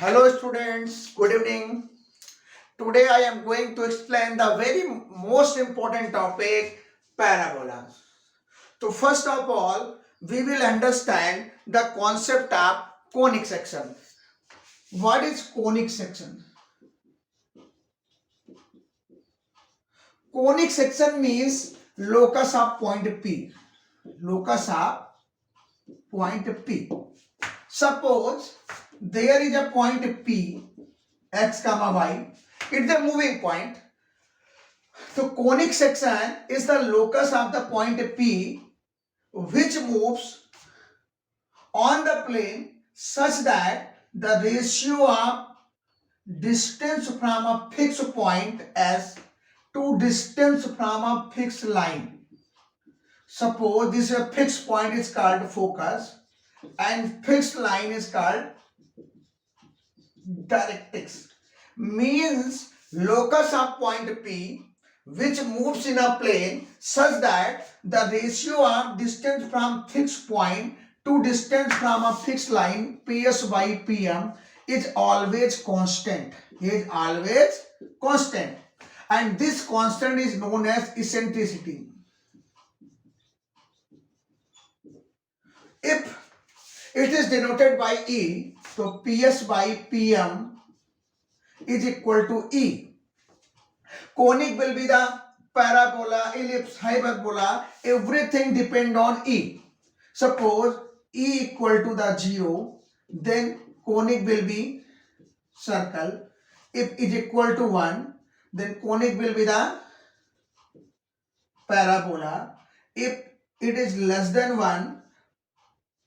Hello students, good evening. Today I am going to explain the very most important topic, parabolas. So first of all, we will understand the concept of conic section. What is conic section? Conic section means locus of point P. Locus of point P. Suppose there is a point P, x comma y. It's a moving point. So conic section is the locus of the point P which moves on the plane such that the ratio of distance from a fixed point S to distance from a fixed line. Suppose this is a fixed point is called focus and fixed line is called directrix. Means locus of point P which moves in a plane such that the ratio of distance from fixed point to distance from a fixed line PS by PM is always constant. And this constant is known as eccentricity. If it is denoted by E, so PS by PM is equal to E. Conic will be the parabola, ellipse, hyperbola, everything depend on E. Suppose E equal to the 0, then conic will be circle. If is equal to 1, then conic will be the parabola. If it is less than 1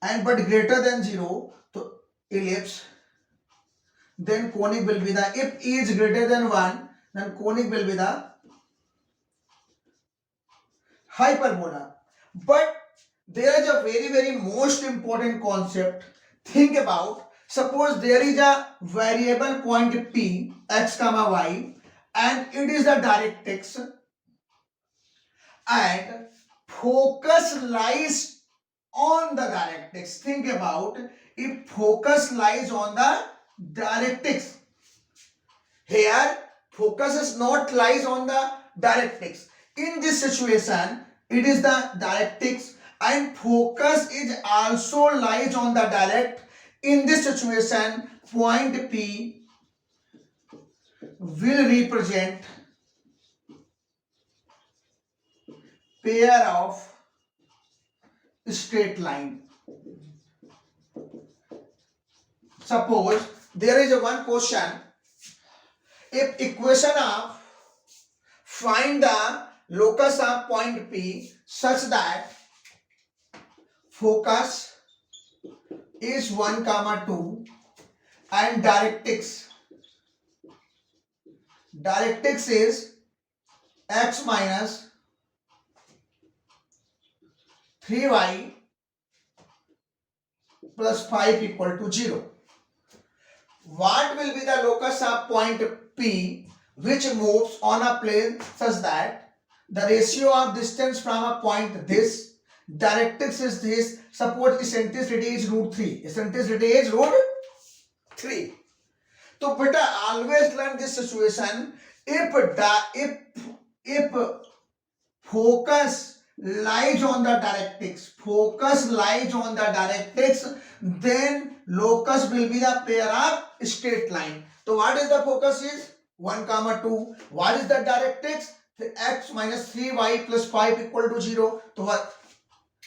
and but greater than 0, so ellipse. Then conic will be the, if E is greater than 1, then conic will be the hyperbola. But there is a very most important concept. Think about, suppose there is a variable point P, x comma y, and it is the directrix, and focus lies on the directrix. Think about, if focus lies on the directrix, here focus is not lies on the directrix. In this situation, it is the directrix and focus is also lies on the direct. In this situation, point P will represent pair of straight line. Suppose there is a one question, if equation of find the locus of point P such that focus is 1 comma 2 and directrix is x minus 3y plus 5 equal to 0. What will be the locus of point P which moves on a plane such that the ratio of distance from a point this, directrix is this, suppose eccentricity is root 3. Eccentricity is root 3. So beta always learn this situation. If focus lies on the directrix, then locus will be the pair of straight line. So what is the focus is 1 comma 2. What is the directrix? X minus 3y plus 5 equal to 0. So what?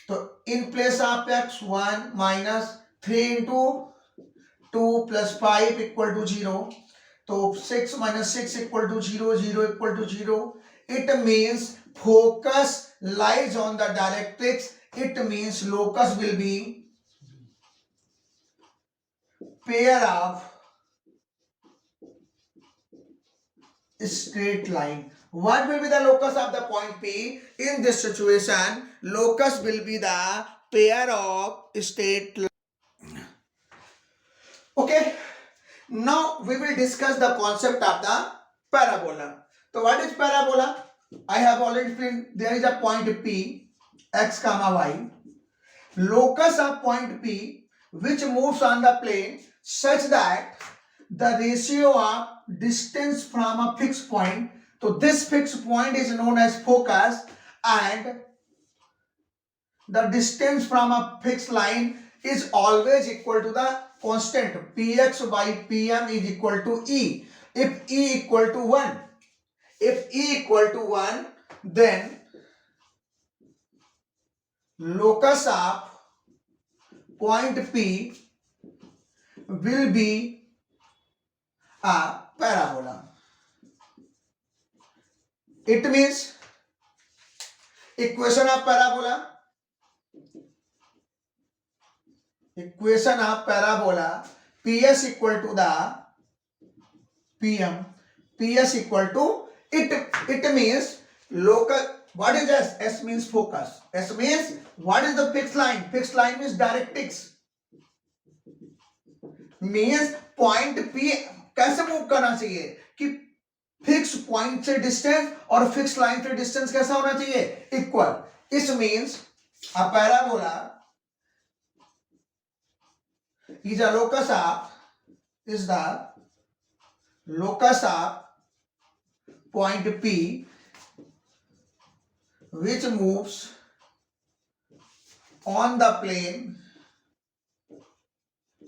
So in place of x, 1 minus 3 into 2 plus 5 equal to 0. So 6 minus 6 equal to 0, 0 equal to 0. It means focus lies on the directrix. It means locus will be pair of straight line. What will be the locus of the point P? In this situation, locus will be the pair of straight line. Okay. Now we will discuss the concept of the parabola. So what is parabola? I have already explained. There is a point P, x comma y. Locus of point P which moves on the plane such that the ratio of distance from a fixed point. So this fixed point is known as focus, and the distance from a fixed line is always equal to the constant px by pm is equal to e. If e equal to 1, then locus of point P will be a parabola. It means equation of parabola PS equal to the PM, PS equal to it means local. What is S? S means focus. S means what is the fixed line? Fixed line means directrix. Means point P कैसे move करना चाहिए कि fix point से distance और fix line से distance कैसा होना चाहिए? इक्वल. इस means a parabola is a locus of point P which moves on the plane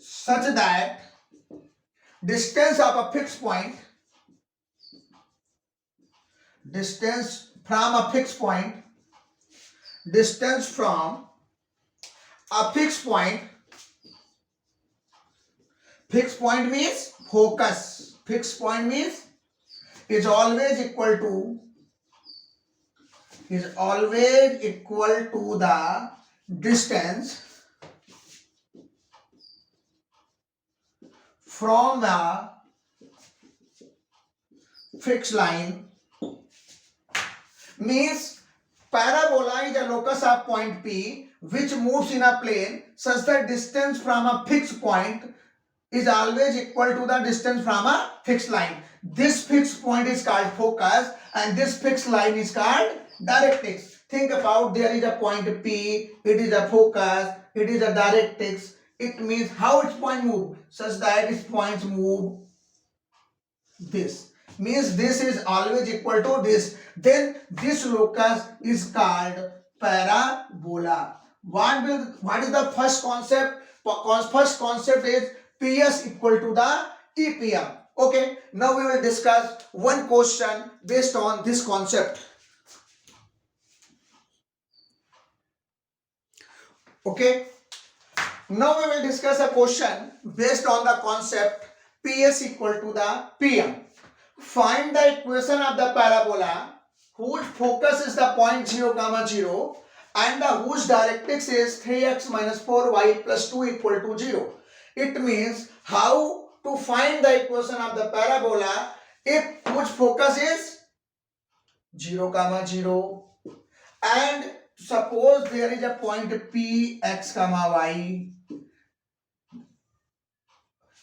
such that distance of a fixed point, distance from a fixed point means focus. Fixed point means is always equal to the distance from a fixed line. Means parabola is a locus of point P which moves in a plane such that distance from a fixed point is always equal to the distance from a fixed line. This fixed point is called focus and this fixed line is called directrix. Think about, there is a point P, it is a focus, it is a directrix. It means how its point move? Such that its points move this. Means this is always equal to this. Then this locus is called parabola. What is the first concept? First concept is PS equal to the EPM. Okay, now we will discuss one question based on this concept. Okay, now we will discuss a question based on the concept PS equal to the PM. Find the equation of the parabola whose focus is the point 0, 0 and whose directrix is 3x minus 4y plus 2 equal to 0. It means how to find the equation of the parabola if whose focus is 0, 0 and suppose there is a point P x, y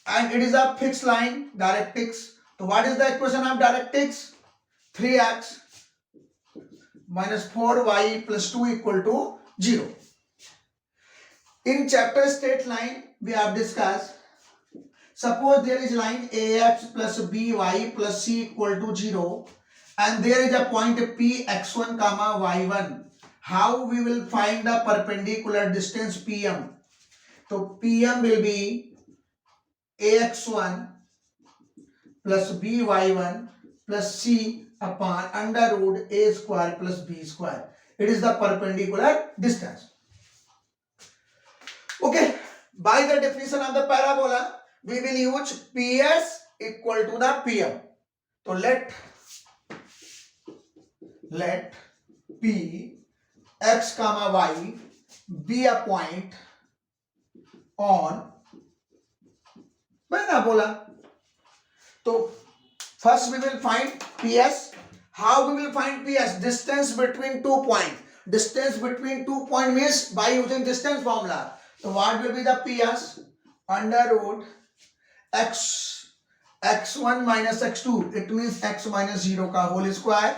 and it is a fixed line directrix. So what is the equation of directrix? 3x minus 4y plus 2 equal to 0. In chapter straight line we have discussed, suppose there is line ax plus by plus c equal to 0 and there is a point p x1 comma y1. How we will find the perpendicular distance pm? So pm will be ax1 plus by1 plus c upon under root a square plus b square. It is the perpendicular distance. Okay, by the definition of the parabola, we will use PS equal to the PM. So let P x comma y be a point on parabola. So first we will find PS. How we will find PS? Distance between 2 points. Distance between 2 points means by using distance formula. So what will be the PS? Under root x1 minus x2. It means x minus 0 ka whole square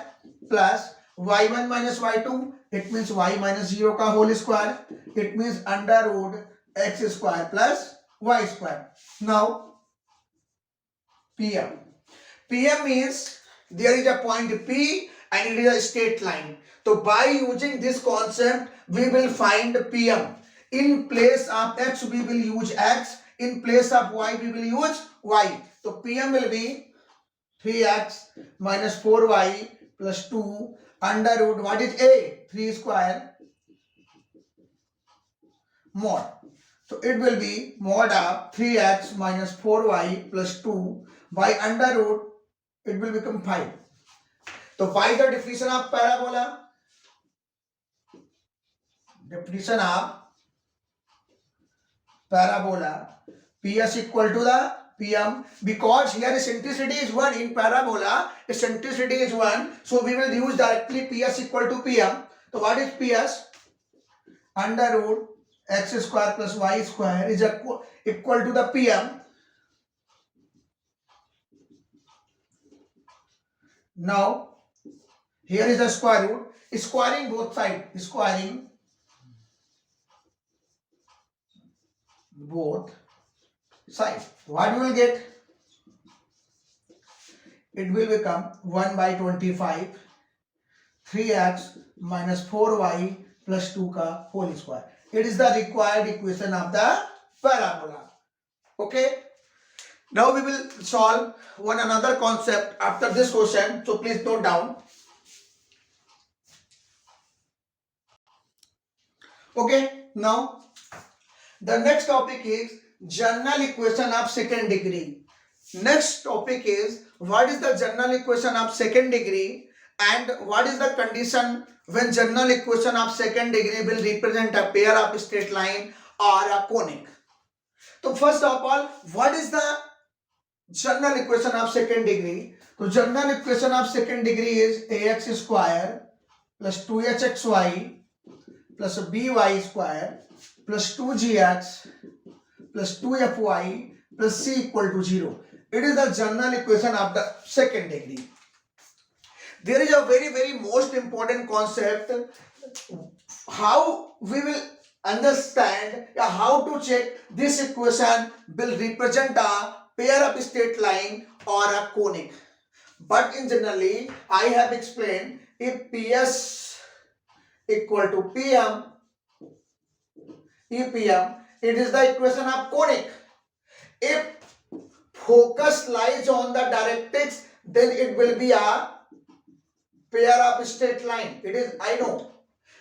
plus y1 minus y2. It means y minus 0 ka whole square. It means under root x square plus y square. Now PM. PM means there is a point P and it is a straight line. So by using this concept, we will find PM. In place of X, we will use X. In place of Y, we will use Y. So PM will be 3x minus 4y plus 2 under root, what is A? 3 square mod. So it will be mod of 3x minus 4y plus 2 by under root, it will become 5. So by the definition of parabola, PS equal to the PM, because here eccentricity is 1 in parabola, eccentricity is 1, so we will use directly PS equal to PM. So what is PS? Under root x square plus y square is equal to the PM. Now here is the square root, squaring both sides, squaring both sides. What you will get? It will become 1 by 25 3x minus 4y plus 2 ka whole square. It is the required equation of the parabola. Okay. Now we will solve one another concept after this question. So please note down. Okay. Now the next topic is general equation of second degree. Next topic is what is the general equation of second degree and what is the condition when general equation of second degree will represent a pair of straight line or a conic. So first of all, what is the general equation of second degree? So general equation of second degree is ax square plus 2hxy plus by square plus 2gx plus 2fy plus c equal to 0. It is the general equation of the second degree. There is a very most important concept, how we will understand how to check this equation will represent a pair of straight line or a conic. But in generally, I have explained if PS equal to PM, EPM, it is the equation of conic. If focus lies on the directrix, then it will be a pair of straight line. It is, I know.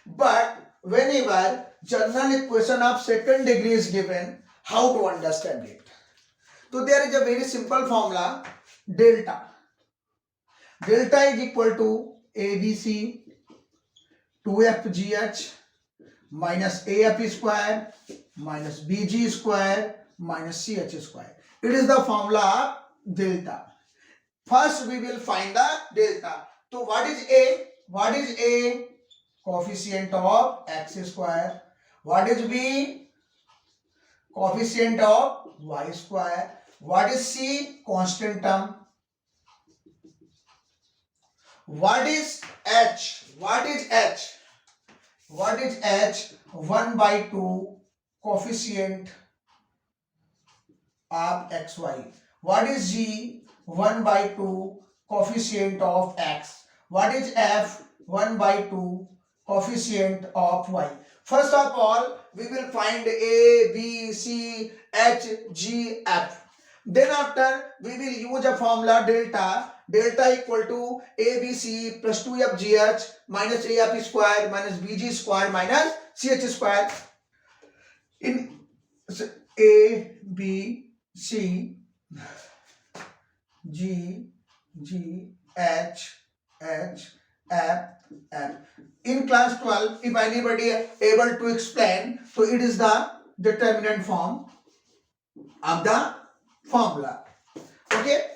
But whenever general equation of second degree is given, how to understand it? So there is a very simple formula, delta. Delta is equal to ABC 2FGH minus AF square minus BG square minus CH square. It is the formula of delta. First we will find the delta. So what is A? What is A? Coefficient of x square. What is B? Coefficient of y square. What is C? Constant term. What is H? What is H? What is H? 1 by 2 coefficient of xy. What is G? 1 by 2 coefficient of x. What is F? 1 by 2 coefficient of y. First of all, we will find A, B, C, H, G, F. Then after, we will use a formula delta. Delta equal to ABC plus 2FGH minus AF square minus BG square minus CH square. In A, B, C, G, H, F. In class 12, if anybody able to explain, so it is the determinant form of the formula. Okay.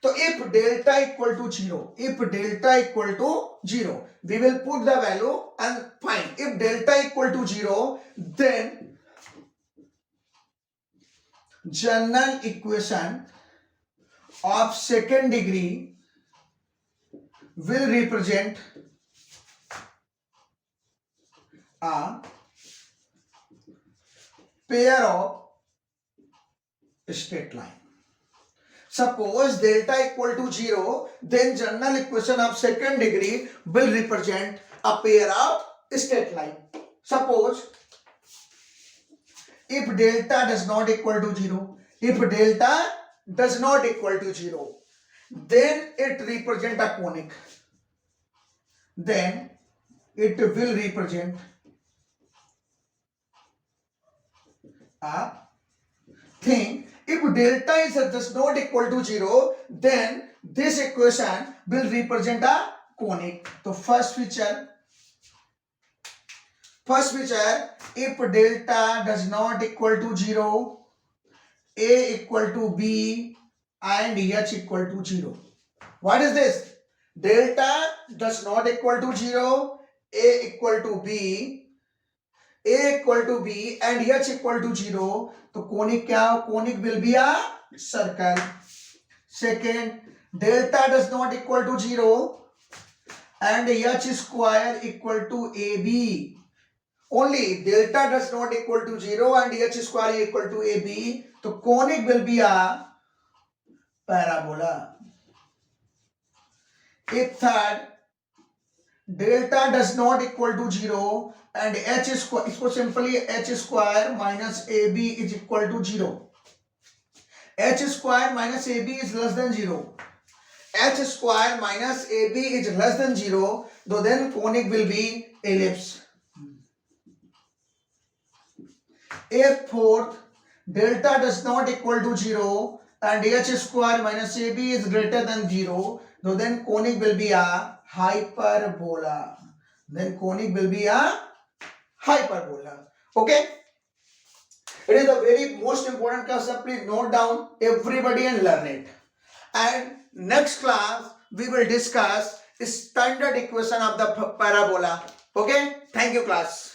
So if delta equal to 0, we will put the value and find. If delta equal to 0, then general equation of second degree will represent a pair of straight line. Suppose delta equal to 0, then general equation of second degree will represent a pair of straight line. Suppose if delta does not equal to 0, if delta does not equal to 0, then it represent a conic. Then it will represent a thing. If delta is does not equal to 0, then this equation will represent a conic. So first feature, if delta does not equal to 0, a equal to b and h equal to 0. What is this? Delta does not equal to 0, a equal to b and h equal to 0. तो conic क्या हो? Conic will be a circle. Second, delta does not equal to 0 and h square equal to ab. Only delta does not equal to 0 and h square equal to ab. तो conic will be a parabola. If third, delta does not equal to 0 and h square, इसको simply h square minus ab is equal to 0. h square minus ab is less than 0. h square minus ab is less than 0, so then conic will be ellipse. If fourth, delta does not equal to 0 and h square minus ab is greater than 0, so then conic will be a hyperbola. Then conic will be a hyperbola. Okay? It is the very most important concept. Please note down everybody and learn it. And next class we will discuss standard equation of the parabola. Okay? Thank you class.